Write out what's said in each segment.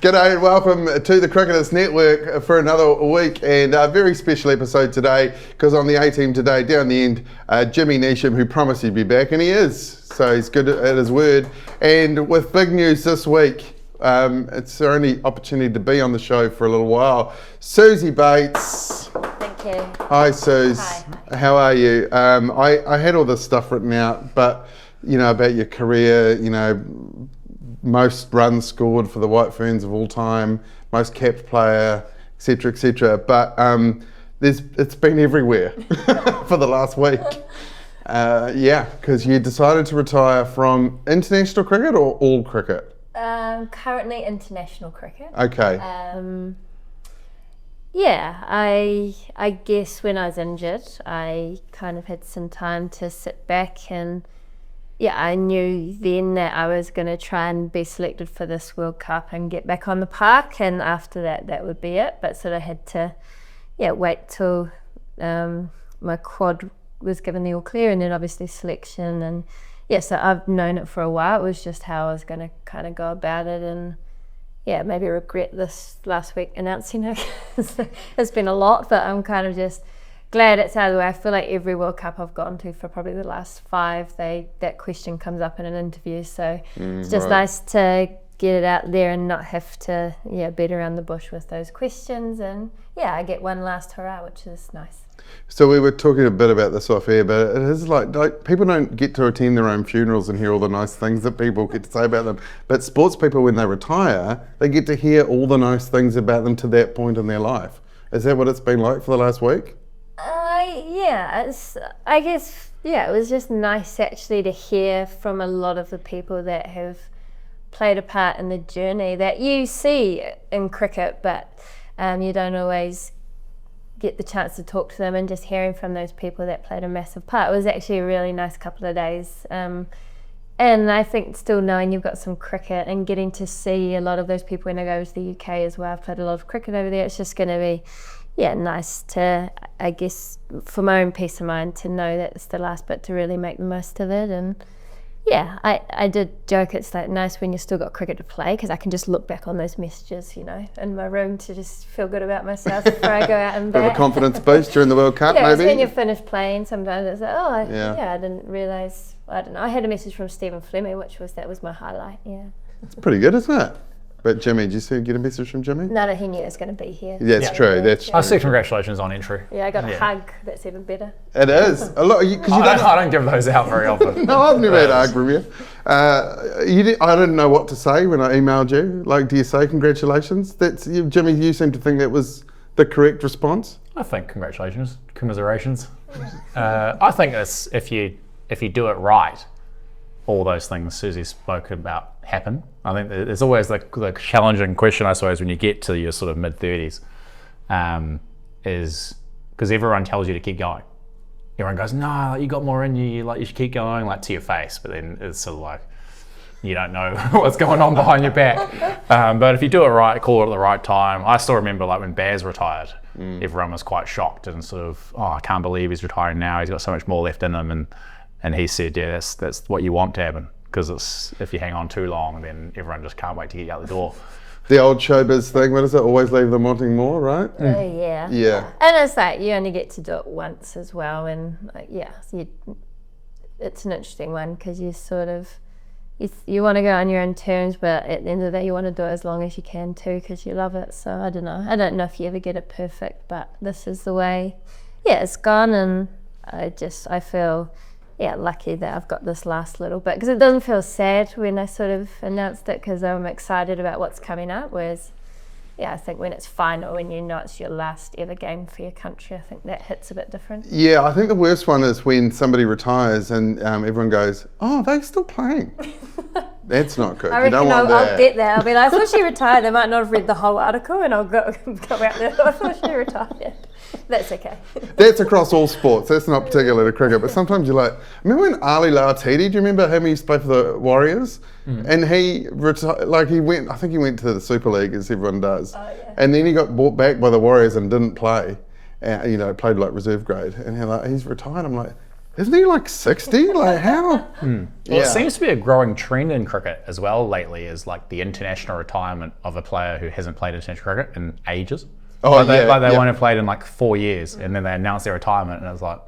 G'day and welcome to the Cricketers Network for another week, and a very special episode today because on the A-team today, down the end, Jimmy Neesham, who promised he'd be back, and he is. So he's good at his word. And with big news this week, it's our only opportunity to be on the show for a little while. Suzie Bates. Thank you. Hi, Suze. Hi. How are you? I had all this stuff written out, but you know about your career. You know, most runs scored for the White Ferns of all time, most capped player, etc., etc. But it's been everywhere for the last week. Because you decided to retire from international cricket or all cricket. Currently international cricket. Okay. I guess when I was injured, I kind of had some time to sit back and I knew then that I was going to try and be selected for this World Cup and get back on the park, and after that would be it. But sort of had to wait till my quad was given the all clear, and then obviously selection, and so I've known it for a while. It was just how I was going to kind of go about it, and maybe regret this last week announcing it. It's been a lot, but I'm kind of just glad it's out of the way. I feel like every World Cup I've gone to for probably the last 5, that question comes up in an interview. So it's just nice to get it out there and not have to beat around the bush with those questions. And I get one last hurrah, which is nice. So we were talking a bit about this off air, but it is like people don't get to attend their own funerals and hear all the nice things that people get to say about them. But sports people, when they retire, they get to hear all the nice things about them to that point in their life. Is that what it's been like for the last week? It was just nice actually to hear from a lot of the people that have played a part in the journey that you see in cricket, but you don't always get the chance to talk to them, and just hearing from those people that played a massive part. It was actually a really nice couple of days. And I think still knowing you've got some cricket and getting to see a lot of those people when I go to the UK as well. I've played a lot of cricket over there. It's just going to be nice to, I guess, for my own peace of mind, to know that it's the last bit to really make the most of it. And I did joke it's like nice when you've still got cricket to play, because I can just look back on those messages, in my room to just feel good about myself before I go out and bat. Bit of a confidence boost during the World Cup, maybe? When you finish playing, sometimes it's like, I didn't realise, I don't know. I had a message from Stephen Fleming, that was my highlight, It's pretty good, isn't it? But Jimmy, did you get a message from Jimmy? No, he knew he was going to be here. That's true. I said congratulations on entry. I got a hug. That's even better. It is a lot. I don't give those out very often. No, I've never had a hug from you. I didn't know what to say when I emailed you. Like, do you say congratulations? Jimmy. You seem to think that was the correct response. I think congratulations, commiserations. I think it's if you do it right, all those things Susie spoke about happen. I think there's always the challenging question, I suppose, when you get to your sort of mid-30s, is because everyone tells you to keep going. Everyone goes, no, you got more in you, you should keep going, to your face. But then it's sort of like, you don't know what's going on behind your back. But if you do it right, call it at the right time. I still remember when Baz retired, everyone was quite shocked and sort of, I can't believe he's retiring now. He's got so much more left in him. And he said, that's what you want to happen, because if you hang on too long, then everyone just can't wait to get you out the door. The old showbiz thing, what is it? Always leave them wanting more, right? Yeah. And it's like you only get to do it once as well, and it's an interesting one, because you sort of you want to go on your own terms, but at the end of the day, you want to do it as long as you can too, because you love it. So I don't know. I don't know if you ever get it perfect, but this is the way. It's gone, and I feel lucky that I've got this last little bit, because it doesn't feel sad when I sort of announced it, because I'm excited about what's coming up, whereas I think when it's final, when you know it's your last ever game for your country, I think that hits a bit different. I think the worst one is when somebody retires and everyone goes, oh, they're still playing. That's not good. I reckon I'll get that. I'll be like, I thought she retired. I might not have read the whole article, and I'll go out there. I thought she retired. That's okay. That's across all sports. That's not particular to cricket. But sometimes you're like, remember when Ali Laatiti, do you remember him? He used to play for the Warriors? And he retired, I think he went to the Super League, as everyone does. And then he got brought back by the Warriors and didn't play. Played reserve grade. And he's retired. I'm like, Isn't he like 60? Like how? Well, it seems to be a growing trend in cricket as well lately, is like the international retirement of a player who hasn't played international cricket in ages. Oh, like they yeah. won't have played in like 4 years, and then they announce their retirement, and it's like,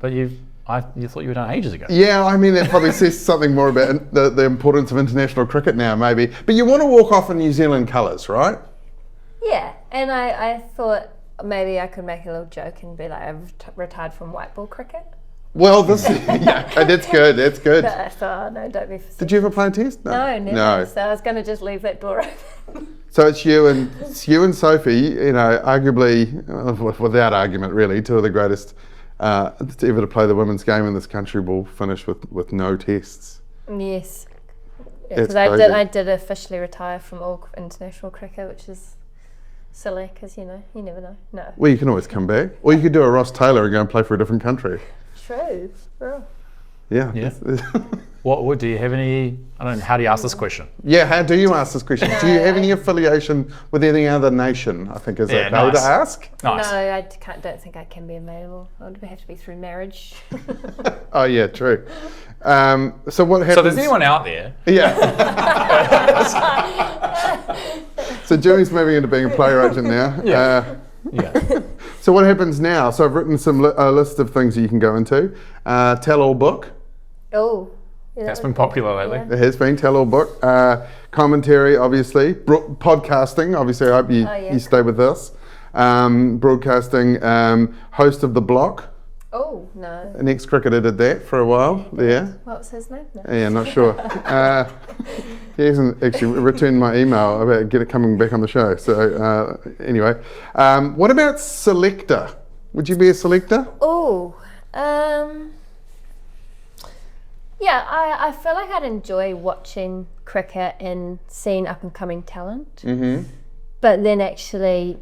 but you thought you were done ages ago. Yeah, I mean, that probably says something more about the importance of international cricket now, maybe. But you want to walk off in New Zealand colours, right? Yeah, and I thought maybe I could make a little joke and be like, I've retired from white ball cricket. Well, yeah, okay, that's good. That's good. But I thought, oh, no, don't be facetious. Did you ever play a test? No, never. No. So I was going to just leave that door open. So it's you and Sophie. You know, arguably, without argument, really, two of the greatest ever to play the women's game in this country will finish with no tests. Yes. It's Because crazy. I did officially retire from all international cricket, which is silly because, you never know. No. Well, you can always come back, or you could do a Ross Taylor and go and play for a different country. True. Real. Yeah. Yeah. What do you have any? I don't know. How do you ask this question? Yeah. How do you ask this question? Do you have any affiliation with any other nation? I think is Yeah, okay to nice. ask. Nice. No, I don't think I can be available. It would have to be through marriage. Oh yeah, true. So what happens? So there's anyone out there? Yeah. So Jimmy's moving into being a player agent now. Yeah. Yeah. So what happens now? So I've written a list of things that you can go into. Tell-all book. Oh. Yeah, That's that been would popular lately. It has been tell-all book. Commentary, obviously. Podcasting. Obviously, I hope you stay with this. Broadcasting. Host of The Block. Oh, no. An ex-cricketer did that for a while. Yeah. What was his name? No. Yeah, not sure. He hasn't actually returned my email about coming back on the show. So anyway, what about selector? Would you be a selector? Oh, yeah, I feel like I'd enjoy watching cricket and seeing up and coming talent. Mm-hmm. But then actually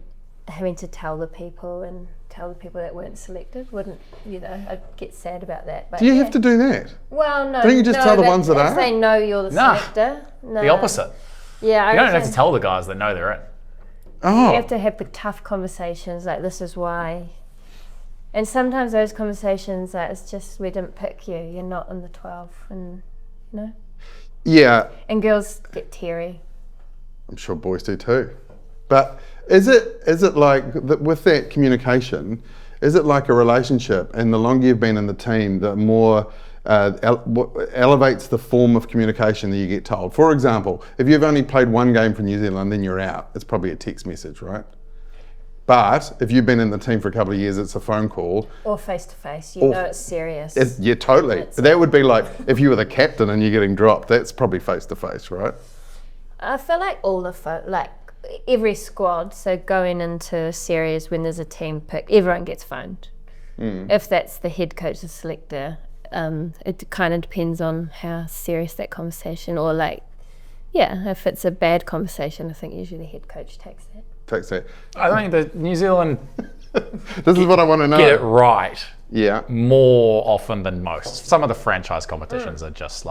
having to tell the people that weren't selected wouldn't, I'd get sad about that. But Do you have to do that? Well, no. Don't you just tell the but ones that if are? they know you're the Nah. selector. No. The opposite. Yeah, I You don't have reckon to tell the guys that know they're in. Oh. you have to have the tough conversations, like this is why. And sometimes those conversations, it's just we didn't pick you. You're not in the 12, and Yeah, And girls get teary. I'm sure boys do too. But is it like with that communication? Is it like a relationship? And the longer you've been in the team, the more elevates the form of communication that you get told. For example, if you've only played one game for New Zealand, then you're out. It's probably a text message, right? But if you've been in the team for a couple of years, it's a phone call. Or face to face, Or- it's serious. Yeah, totally. It's- That would be like if you were the captain and you're getting dropped. That's probably face to face, right? I feel like every squad, so going into a series when there's a team pick, everyone gets phoned. If that's the head coach, the selector, it kind of depends on how serious that conversation, or if it's a bad conversation, I think usually the head coach takes that. Takes that. I think that New Zealand This is what I want to know. get it right Yeah. more often than most. Some of the franchise competitions are just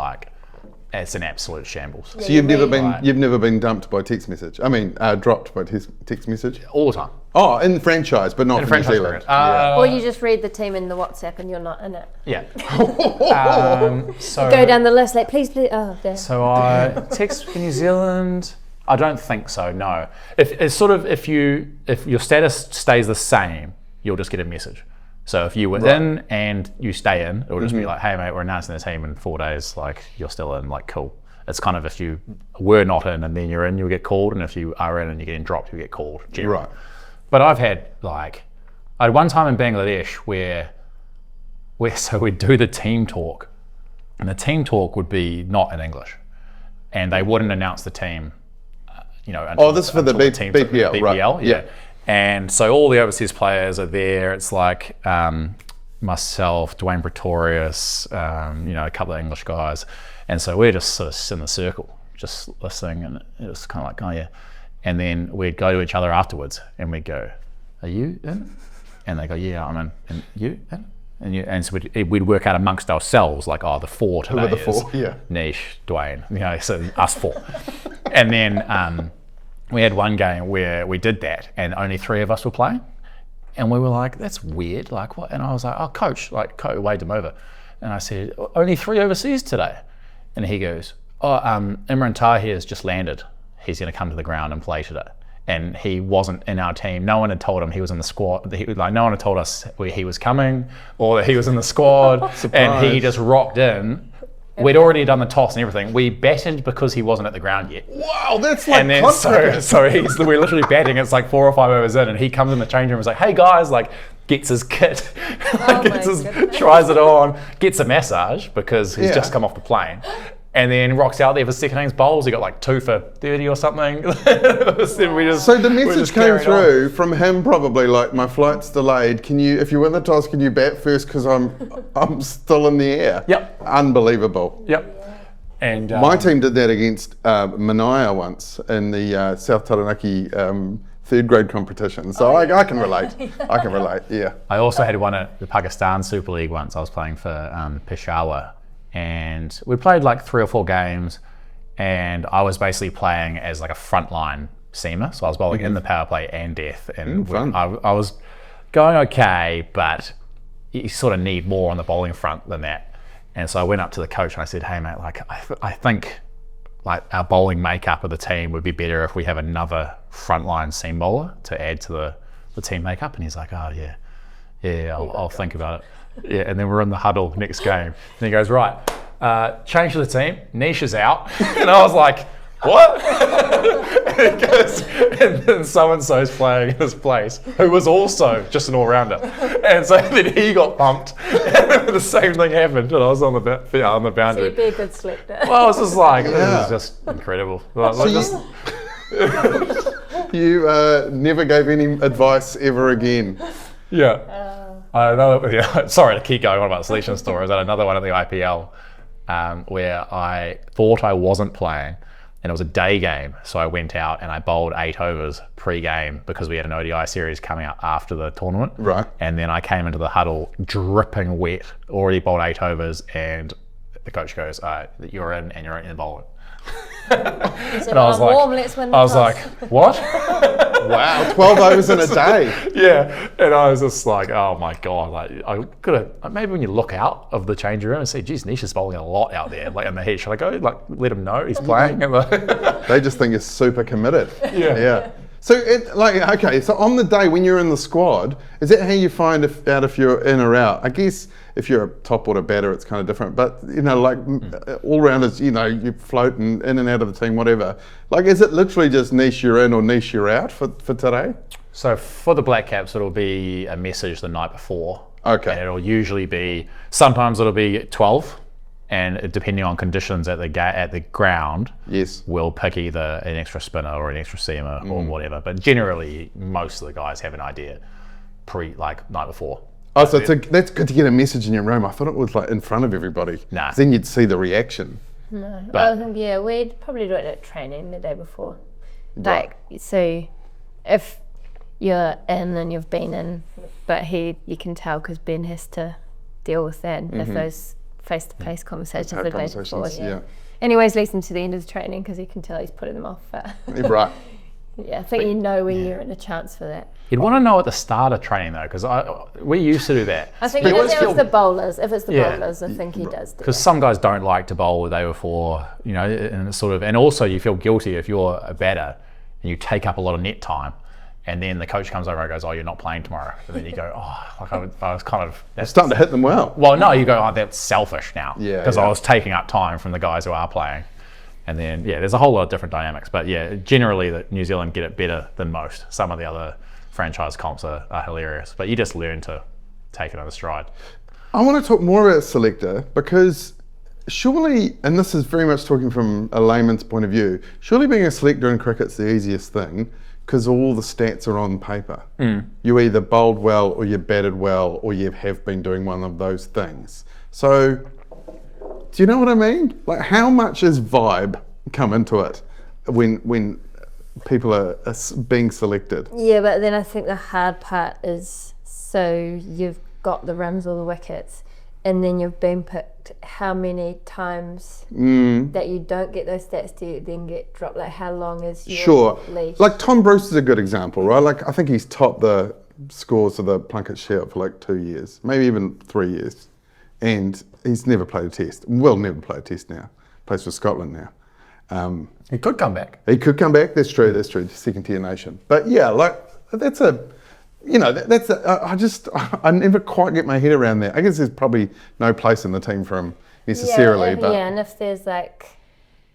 it's an absolute shambles. So you've never been Right. you've never been dumped by text message. I mean, dropped by text message. All the time. Oh, in franchise, but not In for New franchise Zealand. cricket. Or you just read the team in the WhatsApp and you're not in it. Yeah. So Go down the list, please, oh, there. So I text for New Zealand. I don't think so. No. If your status stays the same, you'll just get a message. So if you were in and you stay in, it'll just be like, hey mate, we're announcing the team in 4 days. You're still in. Cool. It's kind of if you were not in and then you're in, you'll get called, and if you are in and you're getting dropped, you get called. Generally. Right. But I've had I had one time in Bangladesh where so we'd do the team talk, and the team talk would be not in English, and they wouldn't announce the team. Until, this is for the until team took BPL, right. BPL, yeah. And so all the overseas players are there. It's myself, Dwayne Pretorius, a couple of English guys, and so we're just sort of in the circle, just listening, and it was kind of like, oh yeah. And then we'd go to each other afterwards, and we'd go, "Are you in?" And they go, "Yeah, I'm in." And you in? And so we'd work out amongst ourselves, the four today. Who were the four? is Yeah. Nish, Dwayne, so us four. And then we had one game where we did that, and only 3 of us were playing. And we were like, that's weird. Like, what? And I was like, oh, coach, waved him over. And I said, only 3 overseas today. And he goes, oh, Imran Tahir has just landed. He's going to come to the ground and play today. And he wasn't in our team. No one had told him he was in the squad. No one had told us where he was coming or that he was in the squad. And he just rocked in. We'd already done the toss and everything. We batted because he wasn't at the ground yet. Wow, that's like and then we're literally batting. It's like 4 or 5 overs in, and he comes in the change room and is like, "Hey guys!" Like gets his kit, tries it on, gets a massage because he's just come off the plane, and then rocks out there for second innings bowls. He got like 2 for 30 or something. So the message came through from him probably like, my flight's delayed. Can you, if you win the toss, can you bat first because I'm still in the air? Yep. Unbelievable. Yep. And my team did that against Manaya once in the South Taranaki 3rd grade competition. So I can relate. I can relate. Yeah. I also had one at the Pakistan Super League once. I was playing for Peshawar. And we played like 3 or 4 games, and I was basically playing as like a frontline seamer. So I was bowling in the power play and death, and I was going okay, but you sort of need more on the bowling front than that. And so I went up to the coach and I said, "Hey mate, like I think like our bowling makeup of the team would be better if we have another frontline seam bowler to add to the team makeup." And he's like, "Oh yeah, I'll think about it." Yeah, and then we're in the huddle next game. And he goes, "Right, change to the team. Nisha's out." And I was like, "What?" And he goes, and then so-and-so's playing in his place, who was also just an all-rounder. And so then he got bumped, and the same thing happened, and I was on the boundary. So you'd be a good selector. Well, I was just like, this is just incredible. You never gave any advice ever again. Yeah. Sorry to keep going on about selection stories. I had another one at the IPL where I thought I wasn't playing, and it was a day game. So I went out and I bowled 8 overs pre-game because we had an ODI series coming up after the tournament. Right. And then I came into the huddle dripping wet, already bowled 8 overs, and the coach goes, "You're in and you're in the bowling." And I was like, "What?" Wow, 12 overs in a day. Yeah, and I was just like, "Oh my god!" Like, I could have maybe when you look out of the changing room and see, "Geez, Nisha's bowling a lot out there, like in the heat." Should I go like let him know he's playing? They just think you're super committed. Yeah. So so on the day when you're in the squad, is that how you find out if you're in or out? I guess if you're a top order batter, it's kind of different. But all rounders, you float in and out of the team, whatever. Like, is it literally just niche you're in or niche you're out for today? So for the Blackcaps, it'll be a message the night before. Okay. And it'll usually be, sometimes it'll be 12. And depending on conditions at the ground, yes, we'll pick either an extra spinner or an extra seamer or whatever. But generally, most of the guys have an idea night before. Oh, so that's good to get a message in your room. I thought it was like in front of everybody. Nah. Then you'd see the reaction. No, we'd probably do it at training the day before. Right. So if you're in and you've been in, but you can tell because Ben has to deal with that. If those face-to-face conversations the day before. Yeah. And he always leaves them to the end of the training because you can tell he's putting them off. But Right. yeah, I think when you're in a chance for that. You'd want to know at the start of training though, because we used to do that. I think he does it with the bowlers. If it's the bowlers, I think he does do because some guys don't like to bowl the day before, and it's and also you feel guilty if you're a batter and you take up a lot of net time. And then the coach comes over and goes, "Oh, you're not playing tomorrow." And then you go, "Oh, I was kind of..." It's starting to hit them well. Well, no, you go, "Oh, that's selfish now." Yeah. Because I was taking up time from the guys who are playing. And then, there's a whole lot of different dynamics. But generally, New Zealand get it better than most. Some of the other franchise comps are hilarious. But you just learn to take it on a stride. I want to talk more about selector because surely, and this is very much talking from a layman's point of view, surely being a selector in cricket's the easiest thing. Because all the stats are on paper. You either bowled well or you batted well or you have been doing one of those things. So, do you know what I mean? Like, how much is vibe come into it when people are being selected? Yeah, but then I think the hard part is, so you've got the runs or the wickets, and then you've been picked. How many times that you don't get those stats do you then get dropped? Like, how long is your leash? Like Tom Bruce is a good example, right? Like, I think he's topped the scores for the Plunket Shield for like 2 years, maybe even 3 years, and he's never played a test. Will never play a test now. Plays for Scotland now. He could come back. He could come back. That's true. That's true. Second tier nation. But yeah, like that's a, you know, I never quite get my head around that. I guess there's probably no place in the team for him necessarily. But and if there's like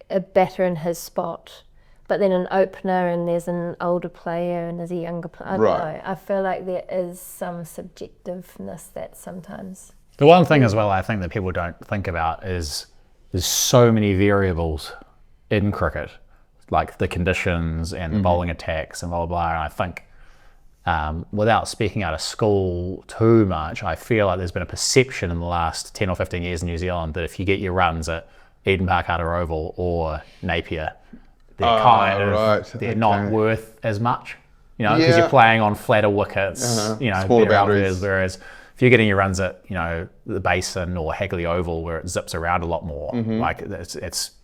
a batter in his spot, but then an opener and there's an older player and there's a younger player, I don't know. I feel like there is some subjectiveness that sometimes. The one thing as well I think that people don't think about is there's so many variables in cricket, like the conditions and the bowling attacks and blah, blah, blah. And I think without speaking out of school too much, I feel like there's been a perception in the last 10 or 15 years in New Zealand that if you get your runs at Eden Park Harbour Oval or Napier, they're not worth as much, you know, because you're playing on flatter wickets, you know, smaller better boundaries. outfields, whereas if you're getting your runs at, you know, the Basin or Hagley Oval where it zips around a lot more, like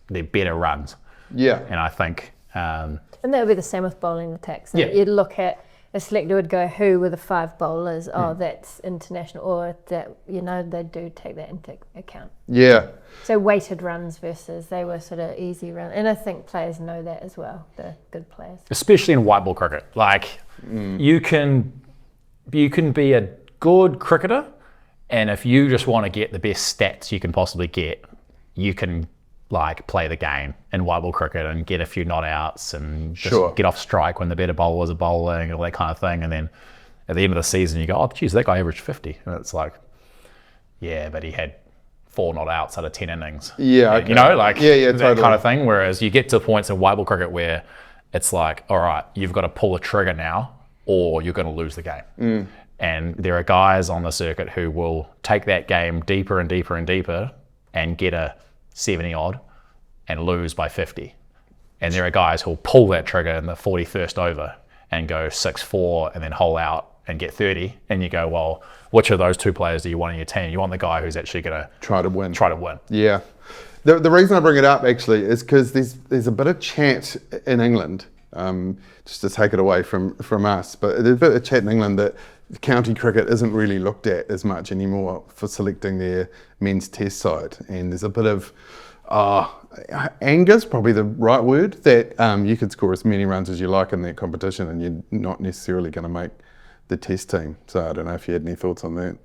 they're better runs. Yeah. And I think... and that would be the same with bowling attacks. So Yeah. you'd look at, a selector would go, who were the 5 bowlers? Oh, that's international. Or that, you know, they do take that into account. Yeah. So weighted runs versus they were sort of easy runs. And I think players know that as well, the good players. especially in white ball cricket, like you can be a good cricketer, and if you just want to get the best stats you can possibly get, you can like play the game in white ball cricket and get a few not outs and just get off strike when the better bowlers are bowling and all that kind of thing, and then at the end of the season you go, oh geez, that guy averaged 50, and it's like, yeah, but he had 4 not outs out of 10 innings. Yeah, okay. You know, like that totally. kind of thing. Whereas you get to points in white ball cricket where it's like, all right, you've got to pull a trigger now or you're going to lose the game. And there are guys on the circuit who will take that game deeper and deeper and deeper and get a 70 odd and lose by 50. And there are guys who'll pull that trigger in the 41st over and go 6-4 and then hole out and get 30. And you go, well, which of those 2 players do you want in your team? You want the guy who's actually going to Try to win. Yeah. The reason I bring it up actually is because there's a bit of chat in England, just to take it away from us, but there's a bit of chat in England that county cricket isn't really looked at as much anymore for selecting their men's test side, and there's a bit of anger's probably the right word, that you could score as many runs as you like in that competition and you're not necessarily going to make the test team. So I don't know if you had any thoughts on that.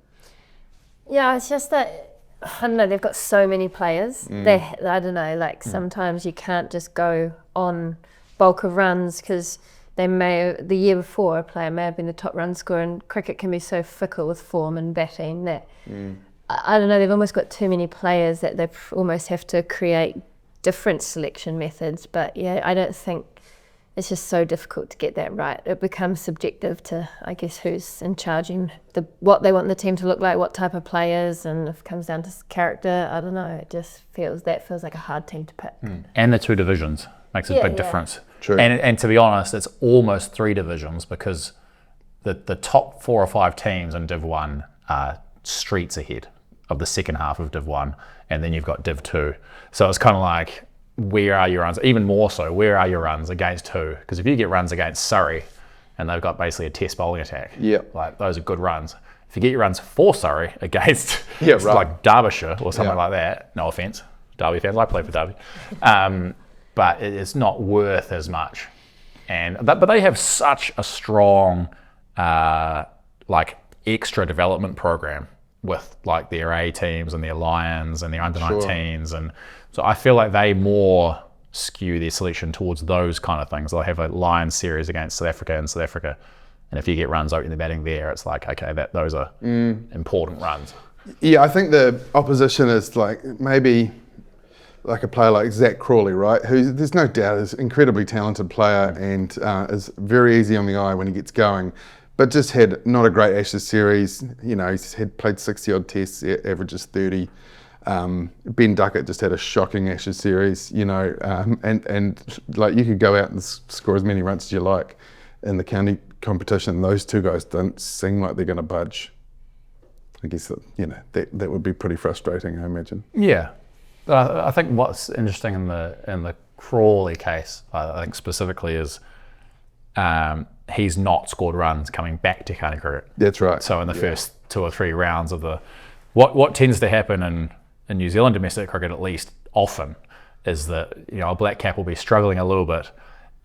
Yeah, it's just that, I don't know, they've got so many players. I don't know, like sometimes you can't just go on bulk of runs because the year before a player may have been the top run scorer, and cricket can be so fickle with form and batting that, I don't know, they've almost got too many players that they almost have to create different selection methods. But yeah, I don't think, it's just so difficult to get that right. It becomes subjective to, I guess, who's in charge and what they want the team to look like, what type of players, and if it comes down to character, I don't know. It just feels like a hard team to pick. And the 2 divisions makes a big difference. True. And to be honest, it's almost 3 divisions because the top 4 or 5 teams in Div 1 are streets ahead of the second half of Div 1, and then you've got Div 2. So it's kind of like, where are your runs? Even more so, where are your runs against who? Because if you get runs against Surrey and they've got basically a test bowling attack, like those are good runs. If you get your runs for Surrey against like Derbyshire or something like that, no offence, Derby fans, I play for Derby, but it's not worth as much. But they have such a strong like extra development program with like their A teams and their Lions and their under 19s, and so I feel like they more skew their selection towards those kind of things. They'll have a Lions series against South Africa and South Africa, and if you get runs opening the batting there, it's like, okay, those are important runs. Yeah, I think the opposition is like maybe like a player like Zach Crawley, right? Who there's no doubt is an incredibly talented player and is very easy on the eye when he gets going, but just had not a great Ashes series. You know, he's played 60 odd tests, averages 30. Ben Duckett just had a shocking Ashes series, you know, and like you could go out and score as many runs as you like in the county competition. Those 2 guys don't seem like they're going to budge. I guess that, you know, that would be pretty frustrating, I imagine. Yeah, but I think what's interesting in the Crawley case, I think specifically, is he's not scored runs coming back to county cricket. That's right. So in the first 2 or 3 rounds of what tends to happen in New Zealand domestic cricket, at least often, is that a black cap will be struggling a little bit,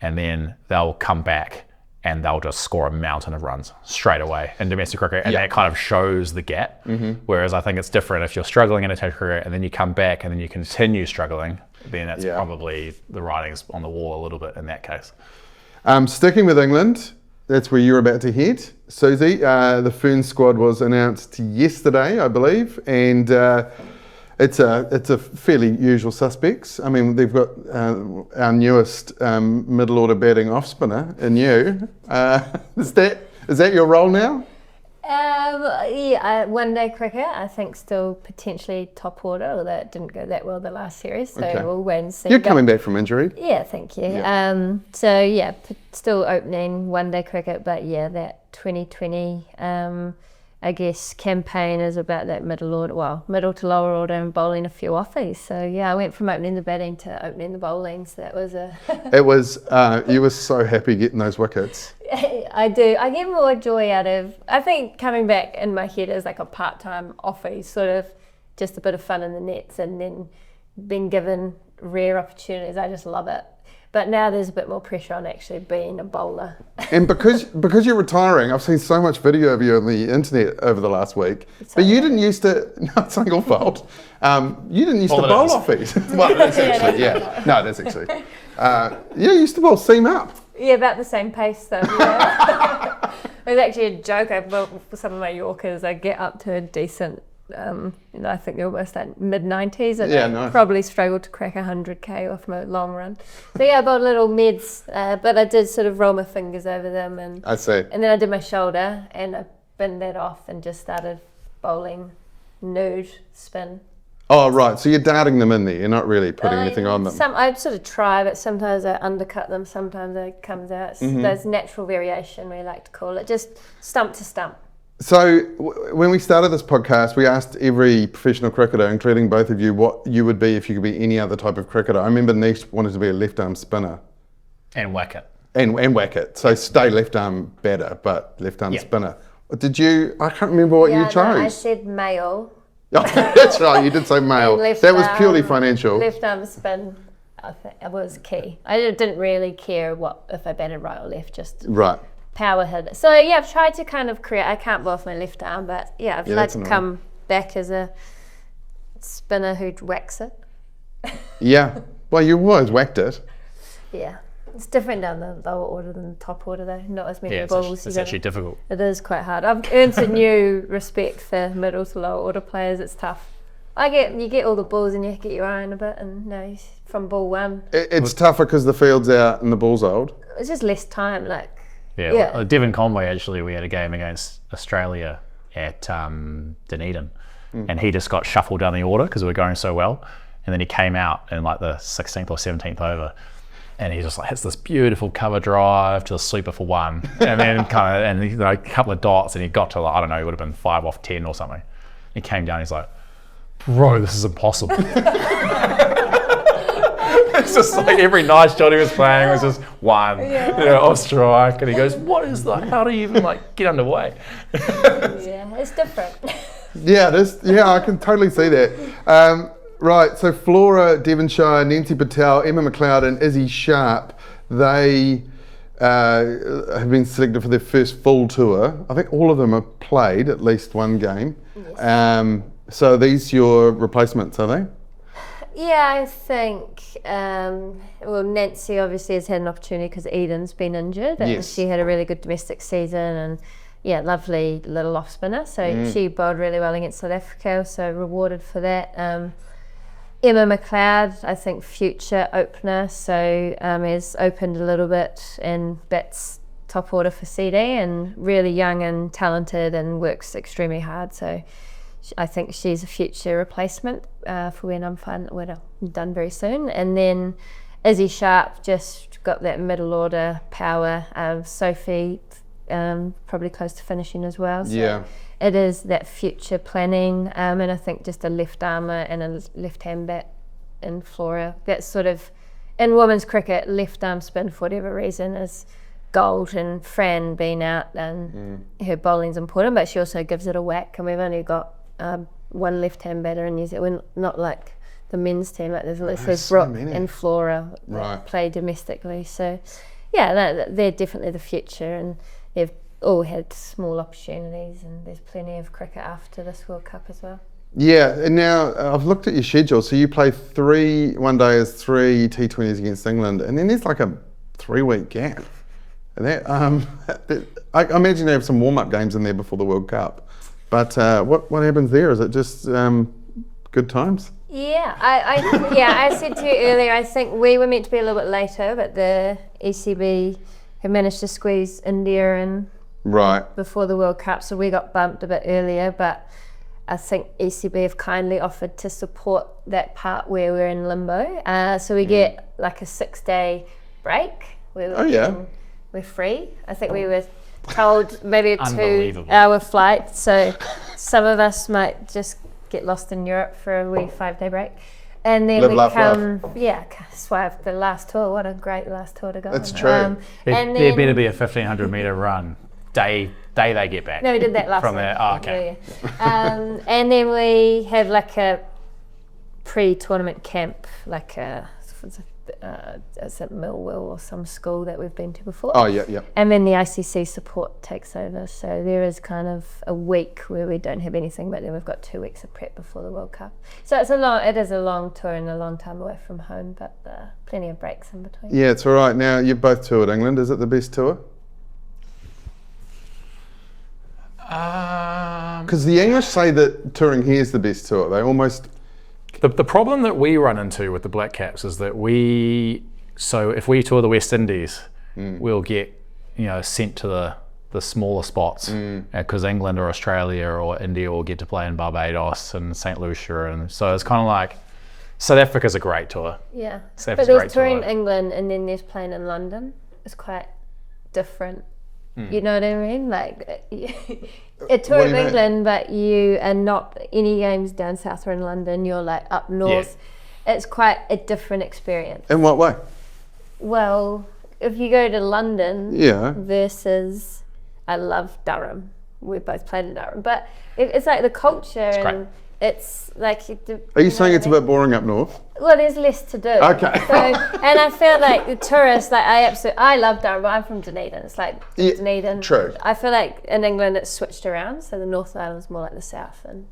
and then they'll come back and they'll just score a mountain of runs straight away in domestic cricket, and that kind of shows the gap. Whereas I think it's different if you're struggling in attack cricket and then you come back and then you continue struggling, then that's probably the writing's on the wall a little bit in that case. Sticking with England, that's where you're about to head, Suzie. The Ferns squad was announced yesterday, I believe, and it's a fairly usual suspects. I mean, they've got our newest middle order batting off spinner in you. Is that your role now? One day cricket, I think still potentially top order, although it didn't go that well the last series, so we'll wait and see. You're coming back from injury. Yeah, thank you. Yeah. Still opening one day cricket, but that 2020 I guess campaign is about that middle to lower order and bowling a few offies. So I went from opening the batting to opening the bowling. So that was It was. You were so happy getting those wickets. I do. I get more joy out of. I think coming back in my head as like a part-time offie, sort of just a bit of fun in the nets, and then being given rare opportunities. I just love it. But now there's a bit more pressure on actually being a bowler. And because you're retiring, I've seen so much video of you on the internet over the last week. But you didn't used to. No, it's not your fault. You didn't used to bowl offies. Well, that's actually No, that's actually. You used to bowl seam up. Yeah, about the same pace though. Yeah. It was actually a joke. For some of my Yorkers, I get up to a decent. I think they're almost like mid-90s, and nice. Probably struggled to crack 100k off my long run. So I bowled little mids, but I did sort of roll my fingers over them, and I see. And then I did my shoulder, and I binned that off, and just started bowling nude spin. Oh right, so you're darting them in there. You're not really putting anything on them. I'd sort of try, but sometimes I undercut them. Sometimes it comes out. There's natural variation, we like to call it, just stump to stump. So when we started this podcast, we asked every professional cricketer, including both of you, what you would be if you could be any other type of cricketer. I remember Neesh wanted to be a left arm spinner. And whack it. And whack it. So stay left arm batter, but left arm spinner. Did you? I can't remember what you chose. No, I said male. Okay, that's right. You did say male. That was purely financial. Left arm spin, I think, was key. I didn't really care if I batted right or left. Just right. Power hit. So I've tried to kind of create. I can't bowl with my left arm, but I've tried to come back as a spinner who whacks it. Yeah. Well, you always whacked it. Yeah. It's different down the lower order than the top order though. Not as many balls. It's actually difficult. It is quite hard. I've earned a new respect for middle to lower order players. It's tough. You get all the balls and you get your eye in a bit, and from ball one. It's tougher because the field's out and the ball's old. It's just less time, Well, Devon Conway, actually, we had a game against Australia at Dunedin, and he just got shuffled down the order because we were going so well, and then he came out in like the 16th or 17th over, and he just hits this beautiful cover drive to the sweeper for one, and then a couple of dots, and he got to he would have been 5 off 10 or something. He came down, he's like, bro, this is impossible. It's just like every nice shot he was playing was just one, off strike, and he goes, "What is that? How do you even get underway?" It's different. Yeah, it is. Yeah, I can totally see that. Right, so Flora Devonshire, Nancy Patel, Emma McLeod, and Izzy Sharp, they have been selected for their first full tour. I think all of them have played at least one game. Yes. So are these your replacements, are they? Yeah, I think, Nancy obviously has had an opportunity because Eden's been injured, and she had a really good domestic season, and lovely little off spinner, so she bowled really well against South Africa, so rewarded for that. Emma McLeod, I think future opener, so has opened a little bit and bats top order for CD, and really young and talented and works extremely hard, so I think she's a future replacement for when I'm done very soon. And then Izzy Sharp just got that middle order power. Sophie probably close to finishing as well. So it is that future planning, and I think just a left armour and a left hand bat in Flora. That's sort of in women's cricket, left arm spin for whatever reason is gold, and Fran being out, and her bowling's important, but she also gives it a whack, and we've only got one left-hand batter in New Zealand. We're not like the men's team, like there's Brooke and Flora that play domestically. So yeah, they're definitely the future, and they've all had small opportunities, and there's plenty of cricket after this World Cup as well. Yeah, and now I've looked at your schedule. So you play 3 one-days, 3 T20s against England, and then there's like a 3-week gap. And that I imagine they have some warm-up games in there before the World Cup. But what happens there? Is it just good times? Yeah, I said to you earlier, I think we were meant to be a little bit later, but the ECB have managed to squeeze India in before the World Cup, so we got bumped a bit earlier. But I think ECB have kindly offered to support that part where we're in limbo. So we get like a 6-day break where we're free. I think we were told maybe a 2-hour flight, so some of us might just get lost in Europe for a wee 5-day break. And then swipe the last tour. What a great last tour to go on. That's true. There better be a 1,500 metre run day they get back. No, we did that last from there. Oh, okay. Yeah. And then we have like a pre-tournament camp, like it's at Millwall or some school that we've been to before. Oh, yeah. And then the ICC support takes over. So there is kind of a week where we don't have anything, but then we've got 2 weeks of prep before the World Cup. So it is a long tour and a long time away from home, but plenty of breaks in between. Yeah, it's all right. Now, you've both toured England. Is it the best tour? Because the English say that touring here is the best tour. They almost... The problem that we run into with the Blackcaps is that if we tour the West Indies, we'll get sent to the smaller spots because England or Australia or India will get to play in Barbados and St. Lucia, and so it's kind of like South Africa's a great tour. Yeah, but there's touring England and then there's playing in London. It's quite different. You know what I mean? Like a tour of England, but you are not any games down south or in London. You're like up north. Yeah. It's quite a different experience. In what way? Well, if you go to London versus, I love Durham. We both played in Durham, but it's like the culture it's like. Are you saying it's a bit boring up north? Well, there's less to do. Okay. So, and I feel like the tourists, like I love Durham, but I'm from Dunedin. It's like Dunedin. True. I feel like in England it's switched around, so the North Island's more like the South, and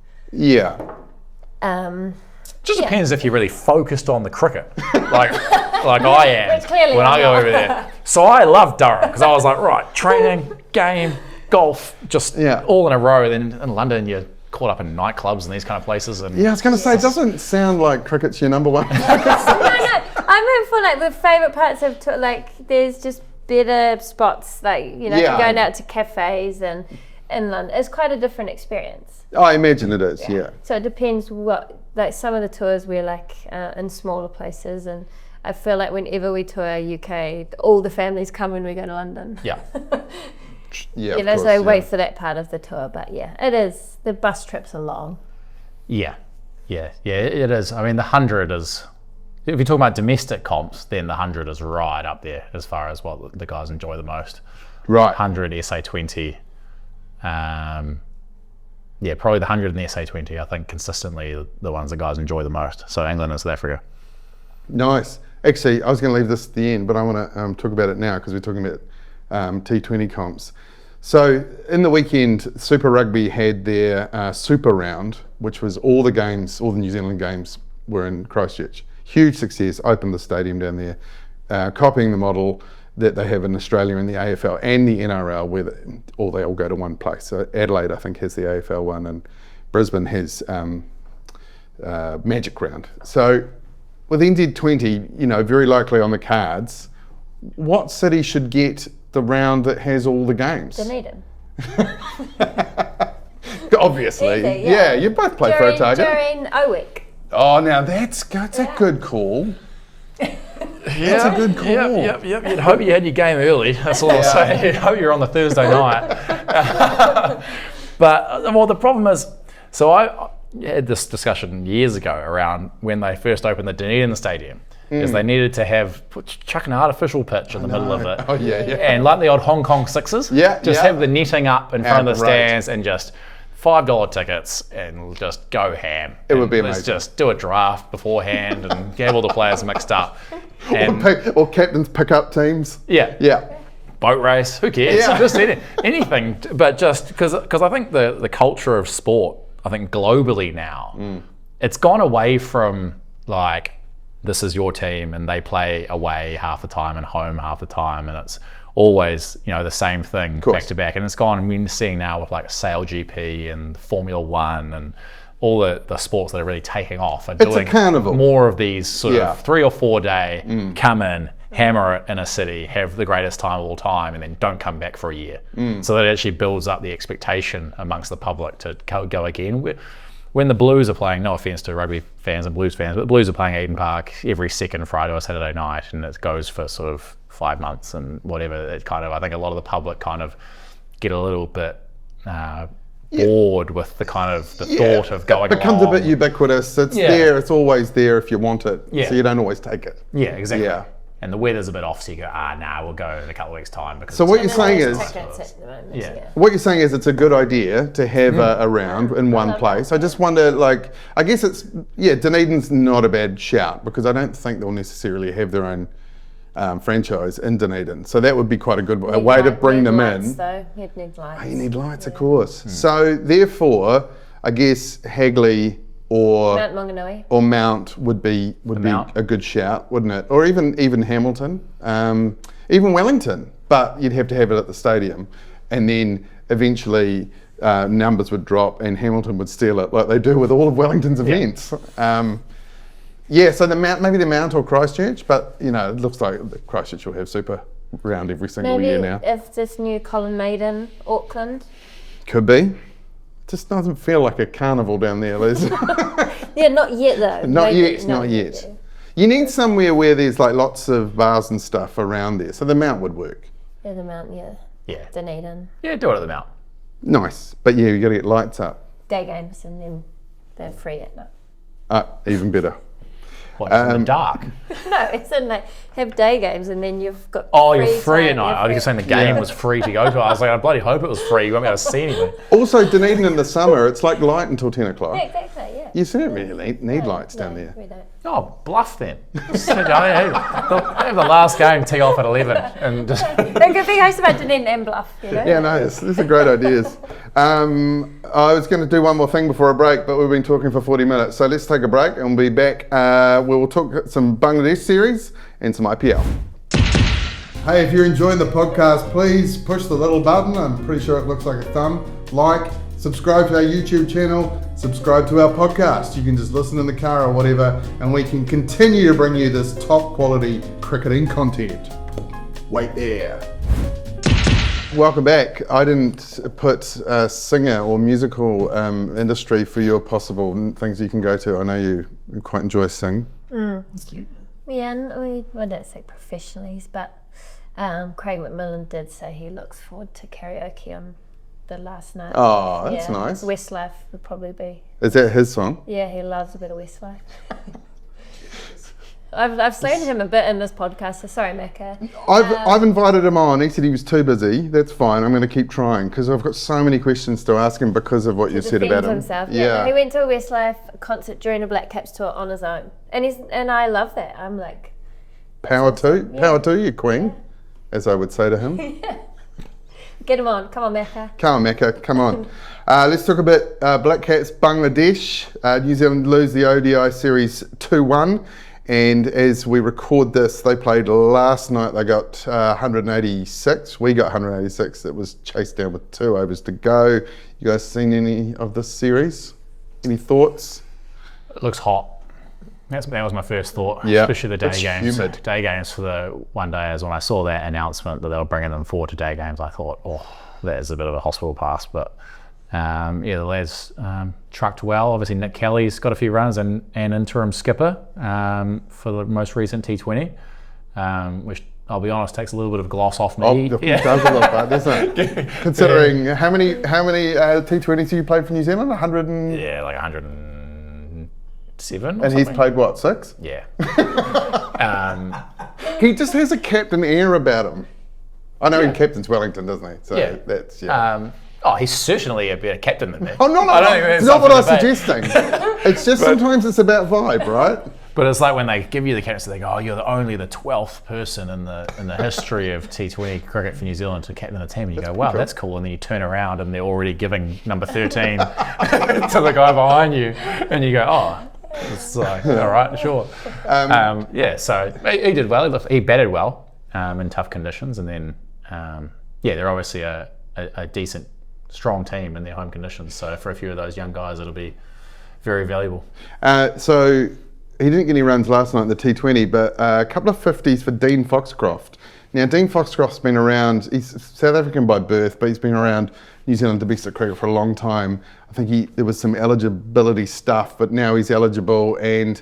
just depends if you're really focused on the cricket, like I am when I go over there. So I love Durham because I was like, right, training, game, golf, just all in a row. Then in London you're caught up in nightclubs and these kind of places. And I was going to say, it doesn't sound like cricket's your number one. No. I mean, for like the favourite parts of like there's just better spots, like going out to cafes and in London. It's quite a different experience. I imagine it is. Yeah. So it depends what, like some of the tours we're like in smaller places, and I feel like whenever we tour UK, all the families come when we go to London. Yeah. Yeah, so wait for that part of the tour, but it is. The bus trips are long. Yeah, it is. I mean, the 100 is. If you're talking about domestic comps, then the 100 is right up there as far as what the guys enjoy the most. Right. 100, SA20. Probably the 100 and the SA20. I think consistently the ones the guys enjoy the most. So England and South Africa. Nice. Actually, I was going to leave this at the end, but I want to talk about it now because we're talking about T20 comps. So in the weekend, Super Rugby had their Super Round, which was all the New Zealand games were in Christchurch. Huge success, opened the stadium down there, copying the model that they have in Australia in the AFL and the NRL, where they all go to one place. So Adelaide, I think, has the AFL one, and Brisbane has Magic Round. So with NZ20, very likely on the cards, what city should get the round that has all the games? Dunedin. Obviously. Easy, yeah, you both play for Otago. During O-Week. Oh, now that's a good call. That's a good call. Yep. You'd hope you had your game early. That's all I'll say. You'd hope you're on the Thursday night. But the problem is, so I had this discussion years ago around when they first opened the Dunedin Stadium. is they needed to chuck an artificial pitch in the middle of it. Oh yeah. And like the old Hong Kong Sixers, just have the netting up in front of the stands and just $5 tickets and just go ham. It would be Let's amazing. just do a draft beforehand and have all the players mixed up. And Or captains pick up teams. yeah. Boat race, who cares? Yeah. Just anything, but just because I think the culture of sport, I think globally now, it's gone away from like, this is your team and they play away half the time and home half the time, and it's always, the same thing back to back. And it's gone, we're seeing now with like Sail GP and Formula One and all the sports that are really taking off are doing a carnival. more of these sort of 3 or 4 day, come in, hammer it in a city, have the greatest time of all time, and then don't come back for a year. So that actually builds up the expectation amongst the public to go again. When the Blues are playing, no offence to rugby fans and Blues fans, but the Blues are playing Eden Park every second Friday or Saturday night, and it goes for sort of 5 months and whatever. It kind of, I think a lot of the public kind of get a little bit bored with the kind of the thought of going It becomes along. a bit ubiquitous. It's there. It's always there if you want it. Yeah. So you don't always take it. Yeah, exactly. Yeah. And the weather's a bit off, so you go, we'll go in a couple of weeks' time. Because So what you're saying There's is, tickets at the moment, Yeah. what you're saying is it's a good idea to have a round in one place. I just wonder, like, I guess it's, Dunedin's not a bad shout because I don't think they'll necessarily have their own franchise in Dunedin. So that would be quite a good way to bring them in. Though. You'd need lights. Oh, you need lights, of course. So therefore, I guess Hagley or Mount Maunganui. Mount would be Mount. a good shout, wouldn't it? Or even Hamilton, even Wellington. But you'd have to have it at the stadium, and then eventually numbers would drop, and Hamilton would steal it, like they do with all of Wellington's events. So the Mount, maybe the Mount or Christchurch, but it looks like the Christchurch will have Super Round every single year now. If this new Colin Maiden, Auckland. Could be. Just doesn't feel like a carnival down there, Liz. Yeah, not yet though. Not yet. You need somewhere where there's like lots of bars and stuff around there. So the Mount would work. Yeah, the Mount, Yeah. Dunedin. Yeah, do it at the Mount. Nice. But you got to get lights up. Day games and then they're free at night. Even better. What, in the dark? No, it's in like have day games and then you've got You're free at time, night. I was you're just saying the game was free to go to. I was like, I bloody hope it was free. You won't be able to see anything. Also, Dunedin in the summer, it's like light until 10 o'clock. Yeah, exactly, yeah. You certainly need lights down there. We don't. Oh, bluff then. Have the last game tee off at 11 and just. It could be hosted by Dunedin and Bluff, Yeah, no, these are great ideas. I was going to do one more thing before a break, but we've been talking for 40 minutes. So let's take a break and we'll be back. We'll talk some Bangladesh series and some IPL. Hey, if you're enjoying the podcast, please push the little button. I'm pretty sure it looks like a thumb. Like, subscribe to our YouTube channel, subscribe to our podcast. You can just listen in the car or whatever, and we can continue to bring you this top quality cricketing content. Wait there. Welcome back. I didn't put singer or musical industry for your possible things you can go to. I know you quite enjoy sing. Yeah, and I don't say professionally, but Craig McMillan did say he looks forward to karaoke on the last night. Oh, that's nice. Westlife would probably be. Is that his song? Yeah, he loves a bit of Westlife. I've seen him a bit in this podcast, so sorry, Macca. I've invited him on. He said he was too busy. That's fine. I'm going to keep trying because I've got so many questions to ask him because of what you said about him. Himself. Yeah. He went to a Westlife concert during a Blackcaps tour on his own, and I love that. I'm like, power to you, Queen, as I would say to him. Get him on. Come on, Macca. Come on, Macca. Come on. Let's talk about Blackcaps Bangladesh. New Zealand lose the ODI series 2-1. And as we record this, they played last night. They got 186. We got 186. It was chased down with 2 overs to go. You guys seen any of this series? Any thoughts? It looks hot. That was my first thought, Yeah, especially the day it's games. humid. Day games for the one dayers. When I saw that announcement that they were bringing them forward to day games, I thought, that is a bit of a hospital pass. But the lads trucked well. Obviously, Nick Kelly's got a few runs and interim skipper for the most recent T20, which I'll be honest takes a little bit of gloss off me. It does a little bit, doesn't it? Considering how many T20s you played for New Zealand? 100 and... Yeah, like 107. And he's played what, 6? Yeah. He just has a captain air about him. I know Yeah. he captains Wellington, doesn't he? So Yeah. that's He's certainly a better captain than me. Oh no, I don't think it's that's not what I was up for debate. suggesting. It's just sometimes it's about vibe, right? But it's like when they give you the captaincy, they go, "Oh, you're only the 12th person in the history of T20 cricket for New Zealand to captain the team." And you go, "Wow, cool. that's cool." And then you turn around and they're already giving number 13 to the guy behind you, and you go, "Oh, it's like all right, sure." So he did well. He batted well in tough conditions, and then they're obviously a decent, strong team in their home conditions. So for a few of those young guys, it'll be very valuable. So he didn't get any runs last night in the T20, but a couple of 50s for Dean Foxcroft. Now, Dean Foxcroft's been around, he's South African by birth, but he's been around New Zealand domestic cricket for a long time. I think there was some eligibility stuff, but now he's eligible and,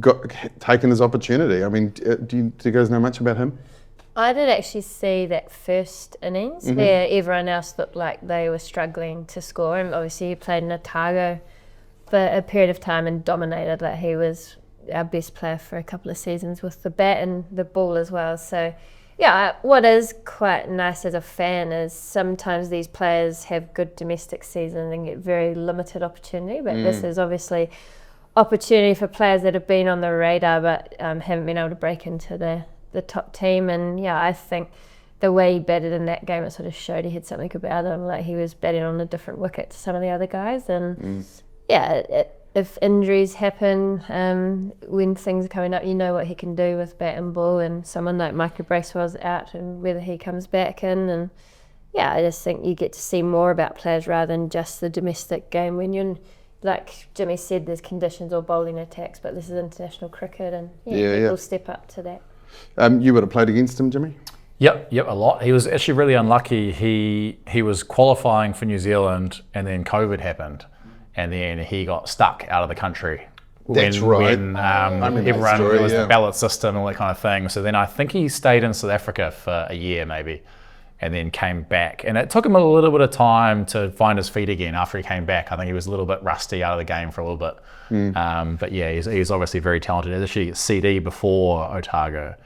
got taken his opportunity. I mean, do you guys know much about him? I did actually see that first innings where everyone else looked like they were struggling to score, and obviously he played in Otago for a period of time and dominated. Like, he was our best player for a couple of seasons with the bat and the ball as well. So what is quite nice as a fan is sometimes these players have good domestic seasons and get very limited opportunity, but this is obviously opportunity for players that have been on the radar but haven't been able to break into the top team. And I think the way he batted in that game, it sort of showed he had something about him. Like, he was batting on a different wicket to some of the other guys, and if injuries happen when things are coming up, you know what he can do with bat and ball. And someone like Micah Bracewell's out, and whether he comes back in, and I just think you get to see more about players rather than just the domestic game. When you're, like Jimmy said, there's conditions or bowling attacks, but this is international cricket, and people step up to that. You would have played against him, Jimmy? Yep, a lot. He was actually really unlucky. He was qualifying for New Zealand, and then COVID happened, and then he got stuck out of the country. That's right. When that story, it was the ballot system and all that kind of thing. So then I think he stayed in South Africa for a year maybe, and then came back. And it took him a little bit of time to find his feet again after he came back. I think he was a little bit rusty out of the game for a little bit. But he's obviously very talented. He was actually CD before Otago.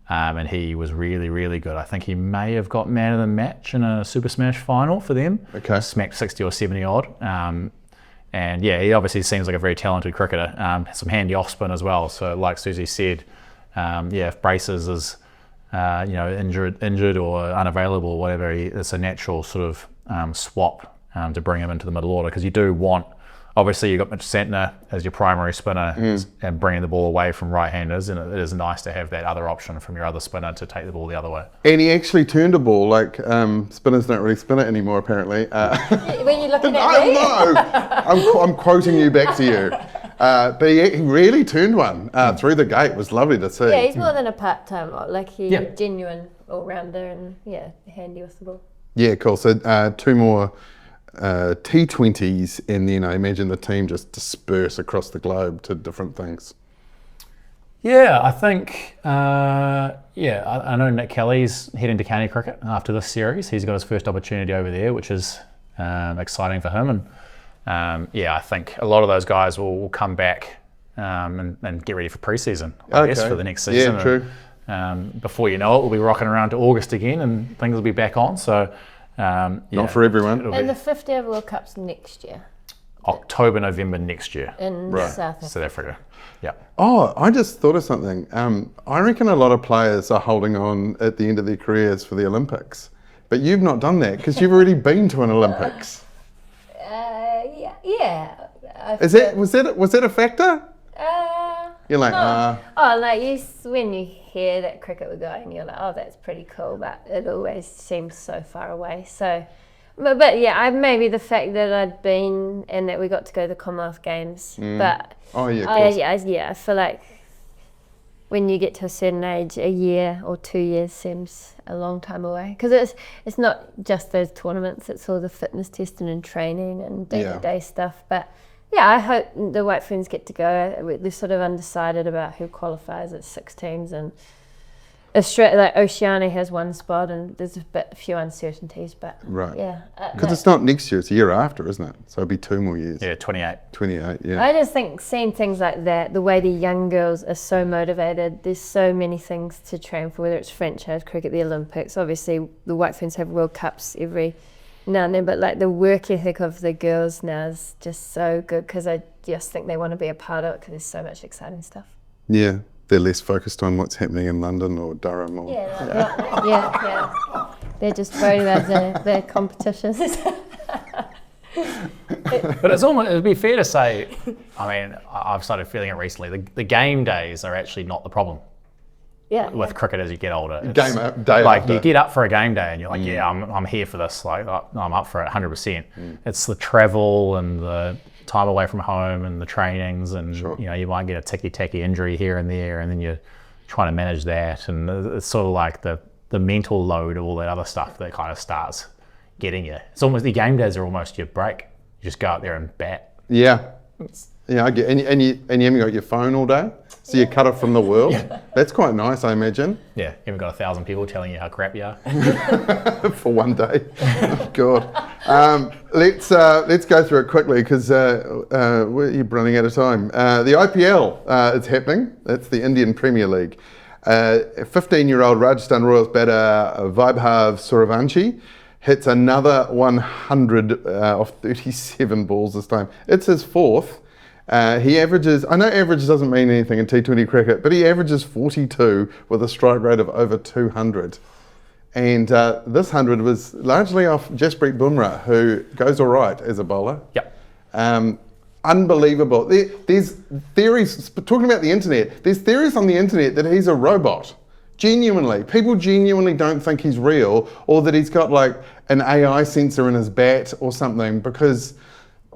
And he was really, really good. I think he may have got man of the match in a Super Smash final for them. Okay. Smacked 60 or 70 odd. And he obviously seems like a very talented cricketer. Some handy off spin as well. So like Suzie said, if Braces is injured or unavailable or whatever, it's a natural sort of swap to bring him into the middle order, because you do want. Obviously, you've got Mitch Santner as your primary spinner and bringing the ball away from right-handers, and it is nice to have that other option from your other spinner to take the ball the other way. And he actually turned a ball, like spinners don't really spin it anymore, apparently. When you're looking at me? No, I'm quoting you back to you. But he really turned one through the gate. It was lovely to see. Yeah, he's more than a part-time, like he's a genuine all-rounder and handy with the ball. Yeah, cool. So 2 more T20s, and then I imagine the team just disperse across the globe to different things. Yeah, I think, I know Nick Kelly's heading to county cricket after this series. He's got his first opportunity over there, which is exciting for him. And I think a lot of those guys will come back and get ready for pre-season, I guess, for the next season. Yeah, true. And, before you know it, we'll be rocking around to August again, and things will be back on. So. Not for everyone. And the 50 World Cup's next year. October, November next year. In South Africa. Yeah. Oh, I just thought of something. I reckon a lot of players are holding on at the end of their careers for the Olympics. But you've not done that because you've already been to an Olympics. Was that a factor? You're like, when you hear that cricket were going, you're like, oh, that's pretty cool, but it always seems so far away. So, but maybe the fact that I'd been and that we got to go to the Commonwealth Games. But I feel like when you get to a certain age, a year or 2 years seems a long time away, because it's not just those tournaments; it's all the fitness testing and training and day-to-day stuff. But I hope the White Ferns get to go. They're sort of undecided about who qualifies. It's 6 teams, and Australia, Oceania has one spot, and there's a few uncertainties, but Right. yeah. Because it's not next year, it's the year after, isn't it? So it'll be 2 more years. Yeah, 28. 28, yeah. I just think seeing things like that, the way the young girls are so motivated, there's so many things to train for, whether it's franchise cricket, the Olympics. Obviously, the White Ferns have World Cups every now and then, but like the work ethic of the girls now is just so good, because I just think they want to be a part of it, because there's so much exciting stuff. Yeah, they're less focused on what's happening in London or Durham or... Yeah. They're just worried about their competitions. But it's almost, it'd be fair to say, I mean, I've started feeling it recently, the game days are actually not the problem with cricket as you get older. It's Day like after. you get up for a game day and you're like, yeah, I'm here for this. Like I'm up for it 100%. It's the travel and the time away from home and the trainings, and you know, you might get a ticky-tacky injury here and there, and then you're trying to manage that, and it's sort of like the mental load of all that other stuff that kind of starts getting you. It's almost, the game days are almost your break. You just go out there and bat. Yeah. Yeah, I get, and you haven't got your phone all day, so you're cut off from the world. That's quite nice, I imagine. Yeah, you haven't got 1,000 people telling you how crap you are. For one day. Oh, God. Let's go through it quickly, because we're running out of time. The IPL is happening. That's the Indian Premier League. 15-year-old Rajasthan Royals batter Vaibhav Sooryavanshi hits another 100 off 37 balls this time. It's his fourth. He averages, I know average doesn't mean anything in T20 cricket, but he averages 42 with a strike rate of over 200. And this 100 was largely off Jasprit Bumrah, who goes all right as a bowler. Yep. Unbelievable. There's theories, talking about the internet, there's theories on the internet that he's a robot. Genuinely. People genuinely don't think he's real, or that he's got like an AI sensor in his bat or something, because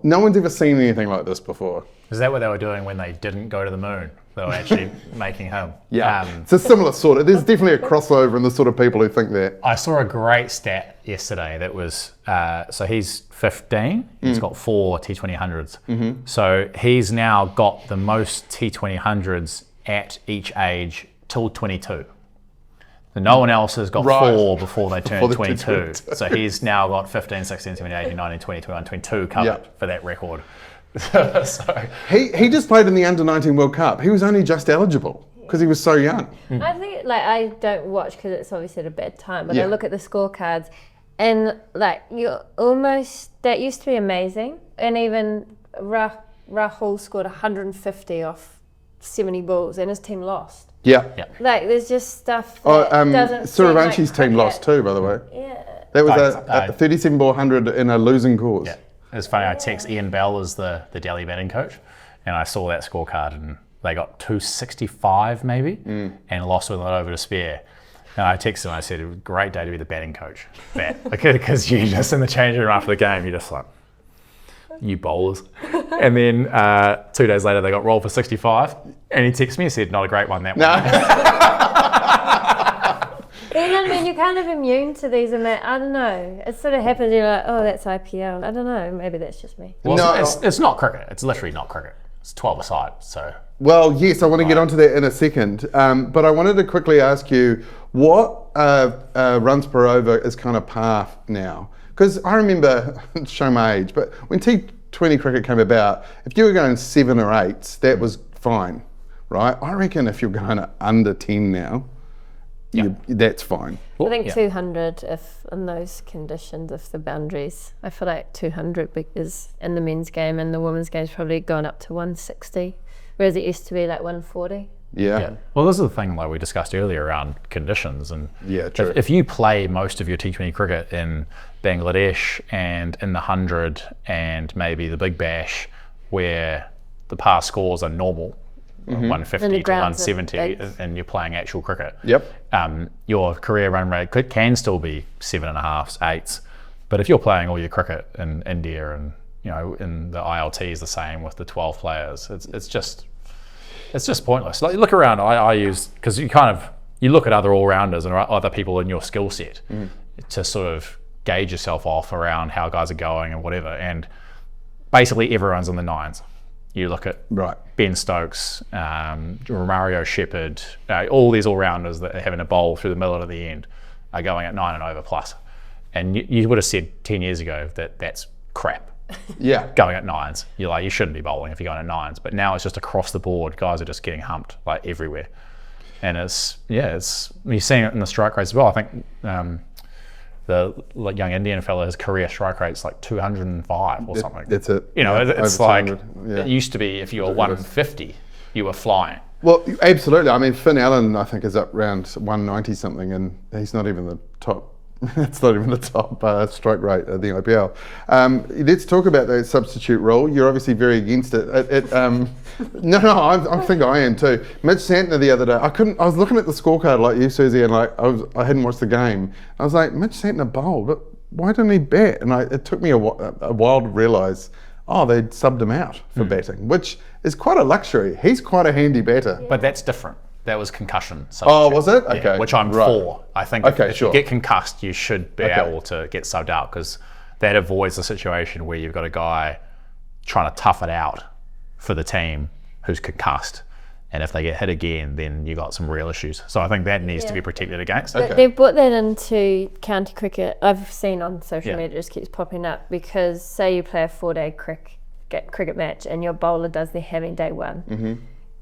no one's ever seen anything like this before. Is that what they were doing when they didn't go to the moon? They were actually making him. Yeah, it's a similar sort of, there's definitely a crossover in the sort of people who think that. I saw a great stat yesterday that was, so he's 15, he's got 4 T20 hundreds. So he's now got the most T20 hundreds at each age till 22. And no one else has got 4 before they turn 22. So he's now got 15, 16, 17, 18, 19, 20, 21, 22 covered for that record. So He just played in the Under-19 World Cup. He was only just eligible because he was so young. I think, like, I don't watch because it's obviously at a bad time, but I look at the scorecards and, like, you're almost, that used to be amazing. And even Rahul scored 150 off 70 balls and his team lost. Yeah. Like, there's just stuff that doesn't Sooryavanchi's like team lost too, by the way. Yeah. That was a 37 ball 100 in a losing cause. yeah, it's funny. I text Ian Bell as the Delhi batting coach, and I saw that scorecard, and they got 265 maybe, and lost with it over to spare. And I texted him. I said, "It was a great day to be the batting coach, because you just in the change room after the game, you're just like, you bowlers." And then 2 days later, they got rolled for 65, and he texted me and said, "Not a great one, that one." You know what I mean? You're kind of immune to these, and I don't know. It sort of happens. You're like, oh, that's IPL. I don't know. Maybe that's just me. Well, no, it's not cricket. It's literally not cricket. It's 12 aside. So. Well, yes, I want to get onto that in a second, but I wanted to quickly ask you what runs per over is kind of par now, because I remember, show my age, but when T20 cricket came about, if you were going 7 or 8s, that was fine, right? I reckon if you're going under 10 now, that's fine. I think 200, if in those conditions, if the boundaries, I feel like 200 is in the men's game, and the women's game's probably gone up to 160, whereas it used to be like 140. Yeah. Well, this is the thing like we discussed earlier around conditions, and true. If you play most of your T20 cricket in Bangladesh and in the 100 and maybe the Big Bash, where the par scores are normal, 150 to 170, and you're playing actual cricket. Your career run rate can still be 7.5s, 8s, but if you're playing all your cricket in India, and in the ILT is the same with the 12 players, it's just pointless. Like, look around. I use, because you look at other all-rounders and other people in your skill set to sort of gauge yourself off around how guys are going and whatever, and basically everyone's in the 9s. You look at Right. Ben Stokes, Mario Shepherd, all these all-rounders that are having a bowl through the middle and the end are going at 9 and over plus. And you would have said 10 years ago that that's crap. Yeah. Going at 9s. You're like, you shouldn't be bowling if you're going at 9s. But now it's just across the board. Guys are just getting humped like everywhere. And you're seeing it in the strike rates as well. I think the young Indian fella, his career strike rate's like 205 or something. That's it. You know, Yeah, it's over like, 200. Yeah. it used to be if you were 150, you were flying. Well, absolutely. I mean, Finn Allen, I think, is up around 190 something, and he's not even the top. It's not even the top strike rate of the IPL. Let's talk about the substitute rule. You're obviously very against it. I think I am too. Mitch Santner the other day, I was looking at the scorecard like you, Suzie, and like I hadn't watched the game. I was like, Mitch Santner bowled, but why didn't he bat? And it took me a while to realise, they'd subbed him out for batting, which is quite a luxury. He's quite a handy batter. But that's different. That was concussion. Oh, was it? Yeah, Okay. which I'm for. I think if you get concussed, you should be able to get subbed out, because that avoids the situation where you've got a guy trying to tough it out for the team who's concussed. And if they get hit again, then you got some real issues. So I think that needs to be protected against. Okay. They've brought that into county cricket. I've seen on social media, it just keeps popping up, because say you play a 4-day cricket match and your bowler does their having day one. Mm-hmm.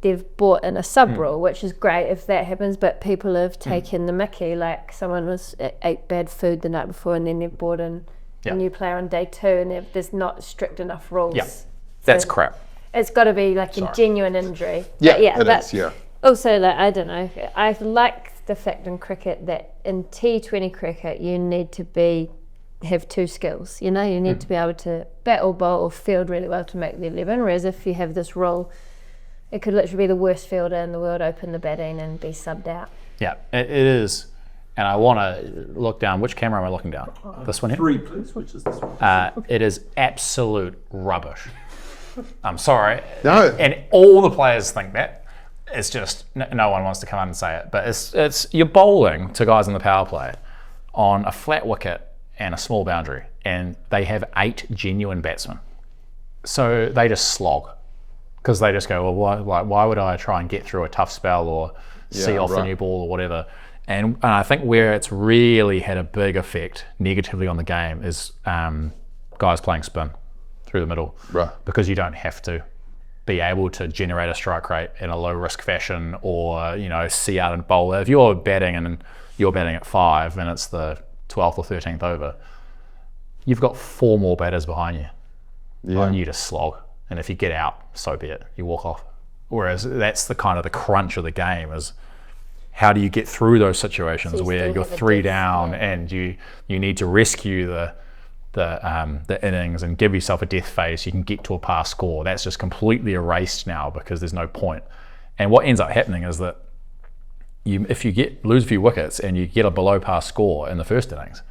They've brought in a sub rule, which is great if that happens, but people have taken the mickey, like someone ate bad food the night before and then they've brought in a new player on day 2 and there's not strict enough rules. Yeah, that's crap. It's got to be like a genuine injury. Yeah, it is, yeah. Also, like, I don't know, I like the fact in cricket that in T20 cricket you need to have 2 skills, you know, you need to be able to bat or bowl or field really well to make the 11, whereas if you have this rule, it could literally be the worst fielder in the world open the batting and be subbed out. Yeah, it is. And I want to look down. Which camera am I looking down? This one here? 3, please. Which is this one? It is absolute rubbish. I'm sorry. No. And all the players think that. It's just, no one wants to come out and say it. But it's you're bowling to guys in the power play on a flat wicket and a small boundary. And they have 8 genuine batsmen. So they just slog. Because they just go, well, why would I try and get through a tough spell or see off the new ball or whatever? And I think where it's really had a big effect negatively on the game is guys playing spin through the middle. Right. Because you don't have to be able to generate a strike rate in a low risk fashion or, see out and bowl. If you're batting and you're batting at 5 and it's the 12th or 13th over, you've got 4 more batters behind you. And you just slog. And if you get out, so be it. You walk off. Whereas that's the kind of the crunch of the game is how do you get through those situations where you're 3 down and you need to rescue the innings and give yourself a death phase. You can get to a pass score. That's just completely erased now because there's no point. And what ends up happening is that if you lose a few wickets and you get a below par score in the first innings,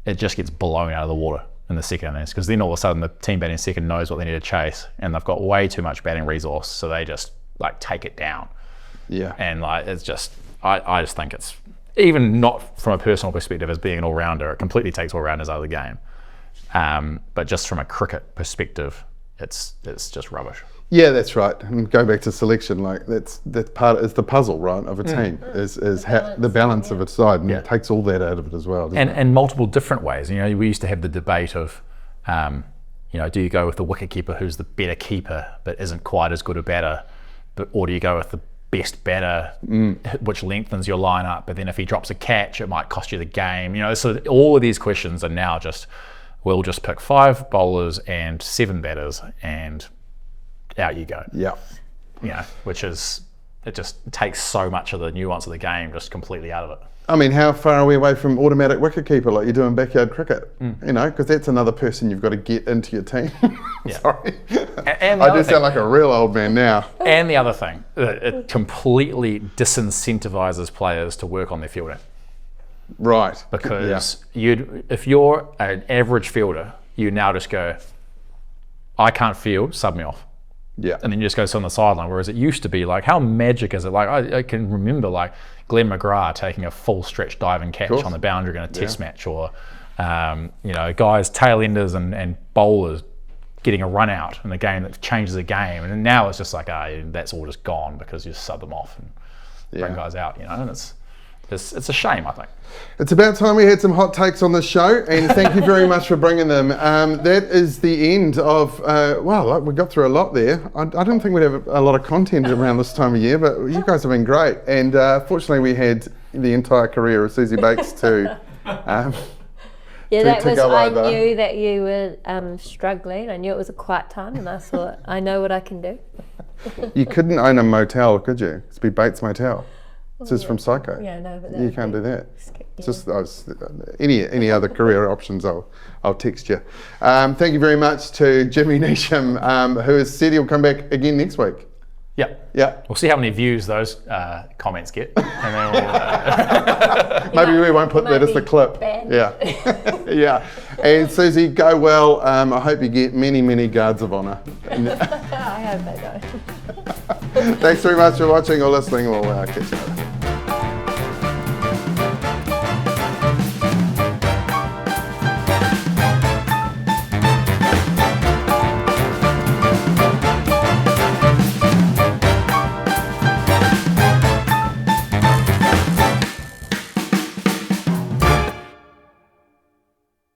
it just gets blown out of the water in the second innings, because then all of a sudden the team batting second knows what they need to chase and they've got way too much batting resource, so they just take it down. Yeah. And it's just, I just think it's, even not from a personal perspective as being an all-rounder, it completely takes all-rounders out of the game. But just from a cricket perspective, it's just rubbish. Yeah, that's right. And going back to selection, that's part is the puzzle, right, of a team is the balance of its side, and it takes all that out of it as well. And multiple different ways. We used to have the debate of, do you go with the wicketkeeper who's the better keeper but isn't quite as good a batter, or do you go with the best batter, which lengthens your lineup, but then if he drops a catch, it might cost you the game. So all of these questions are now just, we'll just pick 5 bowlers and 7 batters and out you go. Yeah. Which is, it just takes so much of the nuance of the game just completely out of it. I mean, how far are we away from automatic wicketkeeper like you do in backyard cricket? Because that's another person you've got to get into your team. Sorry. And I do sound like a real old man now. And the other thing, it completely disincentivizes players to work on their fielding. Right. Because if you're an average fielder, you now just go, I can't field, sub me off. Yeah. And then you just go sit on the sideline. Whereas it used to be how magic is it? I can remember Glenn McGrath taking a full stretch diving catch on the boundary in a test match, or guys, tail enders and bowlers getting a run out in a game that changes the game. And then now it's just like, that's all just gone because you sub them off and bring guys out, you know, and it's a shame, I think. It's about time we had some hot takes on this show, and thank you very much for bringing them. That is the end of, we got through a lot there. I don't think we'd have a lot of content around this time of year, but you guys have been great. And fortunately, we had the entire career of Suzie Bates to go I over. knew that you were struggling. I knew it was a quiet time, and I thought, I know what I can do. You couldn't own a motel, could you? It'd be Bates Motel. This is from Psycho. Yeah, no, but You can't do that. It's just any other career options, I'll text you. Thank you very much to Jimmy Neesham, who has said he'll come back again next week. Yeah. We'll see how many views those comments get, and then we'll, Maybe we won't put that as the clip. banned. Yeah. Yeah. And Suzie, go well. I hope you get many, many guards of honour. I hope I don't. Thanks very much for watching or listening. We'll catch you later.